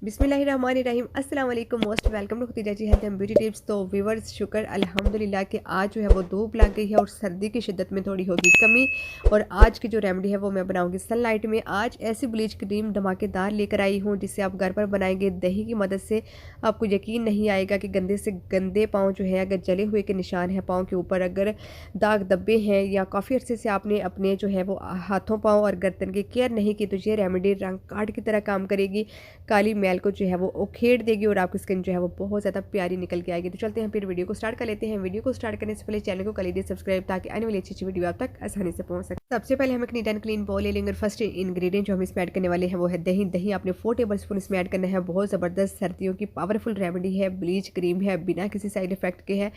बिस्मिल्लाहिर्रहमानिर्रहीम अस्सलाम वालेकुम most welcome to Khatija ji health and beauty tips. तो व्यूवर्स शुक्र अल्हम्दुलिल्लाह कि आज जो है वो धूप लग गई है और सर्दी की शिद्दत में थोड़ी होगी कमी। और आज की जो रेमेडी है वो मैं बनाऊंगी सनलाइट में। आज ऐसी ब्लीच क्रीम धमाकेदार लेकर आई हूँ जिससे आप घर पर बनाएंगे दही की मदद से। आपको यकीन नहीं आएगा कि गंदे से गंदे पाँव जो है, अगर जले हुए के निशान हैं पाँव के ऊपर, अगर दाग धब्बे हैं या काफ़ी अरसे से आपने अपने जो है वो हाथों पाँव और गर्दन की केयर नहीं की, तो ये रेमेडी रंग कार्ड की तरह काम करेगी। काली मैल को जो है वो उखेड़ देगी और आपकी स्किन जो है वो बहुत ज़्यादा प्यारी निकल के आएगी। तो चलते हैं फिर वीडियो को स्टार्ट कर लेते हैं। वीडियो को स्टार्ट करने से पहले चैनल को कर लीजिए सब्सक्राइब ताकि आने वाली अच्छी वीडियो आप तक आसानी से पहुंच सके। सबसे पहले हम एक नीट एंड क्लीन बॉल ले लेंगे और फर्स्ट इंग्रेडिएंट जो हम इसमें ऐड करने वाले हैं वो है दही। दही आपने 4 टेबल स्पून इसमें ऐड करना है। बहुत ज़बरदस्त सर्दियों की पावरफुल रेमेडी है, ब्लीच क्रीम है, बिना किसी साइड इफेक्ट के है।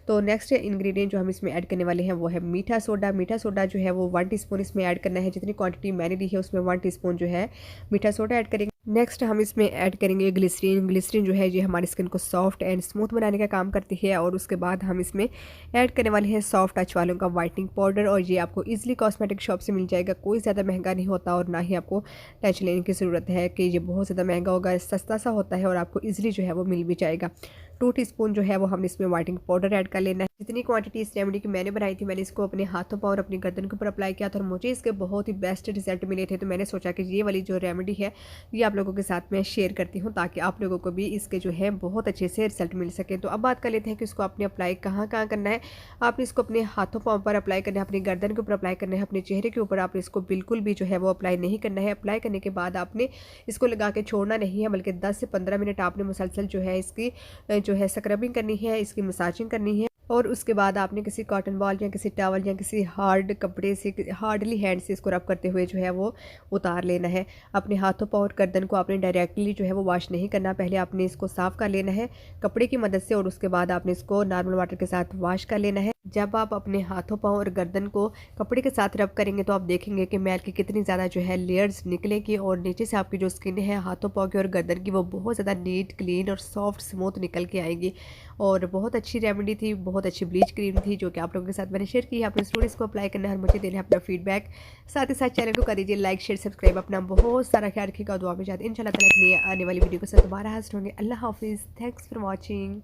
तो नेक्स्ट इंग्रेडिएंट जो हम इसमें ऐड करने वाले हैं वो है मीठा सोडा। मीठा सोडा जो है वो 1 टीस्पून इसमें ऐड करना है। जितनी क्वांटिटी मैंने ली है उसमें 1 टीस्पून जो है मीठा सोडा ऐड करेंगे। नेक्स्ट हम इसमें ऐड करेंगे ग्लिसरीन। ग्लिसरीन जो है ये हमारी स्किन को सॉफ्ट एंड स्मूथ बनाने का काम करती है। और उसके बाद हम इसमें ऐड करने वाले हैं सॉफ्ट टच वालों का वाइटनिंग पाउडर। और ये आपको इजीली कॉस्मेटिक शॉप से मिल जाएगा, कोई ज़्यादा महंगा नहीं होता और ना ही आपको टेंशन लेने की ज़रूरत है कि ये बहुत ज़्यादा महंगा होगा। सस्ता सा होता है और आपको ईजिली जो है वो मिल भी जाएगा। 2 टीस्पून जो है वो हम इसमें वाइटनिंग पाउडर ऐड कर लेना है। जितनी क्वांटिटी इस रेमेडी की मैंने बनाई थी, मैंने इसको अपने हाथों पर और अपनी गर्दन के ऊपर अप्लाई किया था और मुझे इसके बहुत ही बेस्ट रिजल्ट मिले थे। तो मैंने सोचा कि ये वाली जो रेमेडी है ये आप लोगों के साथ मैं शेयर करती हूँ ताकि आप लोगों को भी इसके जो है बहुत अच्छे से रिजल्ट मिल सके। तो अब बात कर लेते हैं कि इसको आपने अप्लाई कहाँ कहाँ करना है। आपने इसको अपने हाथों पाँव पर अप्लाई करना है, अपनी गर्दन के ऊपर अप्लाई करना है, अपने चेहरे के ऊपर आपने इसको बिल्कुल भी जो है वो अप्लाई नहीं करना है। अप्लाई करने के बाद आपने इसको लगा के छोड़ना नहीं है, बल्कि 10 से 15 मिनट आपने मुसलसल जो है इसकी जो है स्क्रबिंग करनी है, इसकी मसाजिंग करनी है। और उसके बाद आपने किसी कॉटन बॉल या किसी टॉवल या किसी हार्ड कपड़े से हार्डली हैंड से इसको रब करते हुए जो है वो उतार लेना है। अपने हाथों पाँव और गर्दन को आपने डायरेक्टली जो है वो वॉश नहीं करना, पहले आपने इसको साफ़ कर लेना है कपड़े की मदद से और उसके बाद आपने इसको नॉर्मल वाटर के साथ वॉश कर लेना है। जब आप अपने हाथों पाँव और गर्दन को कपड़े के साथ रब करेंगे तो आप देखेंगे कि मैल की कितनी ज़्यादा जो है लेयर्स निकलेगी और नीचे से आपकी जो स्किन है हाथों पाँव की और गर्दन की वो बहुत ज़्यादा नीट क्लीन और सॉफ्ट स्मूथ निकल के आएगी। और बहुत अच्छी रेमेडी थी, बहुत अच्छी ब्लीच क्रीम थी जो कि आप लोगों के साथ मैंने शेयर की। आपने स्टूडेंट्स को अप्लाई करना है और मुझे देना है अपना फीडबैक। साथ ही साथ चैनल को कर दीजिए लाइक शेयर सब्सक्राइब। अपना बहुत सारा ख्याल रखिएगा। दुआ में चाहते इंशाल्लाह ताला आने वाली वीडियो के साथ दोबारा हाजिर होंगे। अल्लाह हाफिज़। Thanks for watching.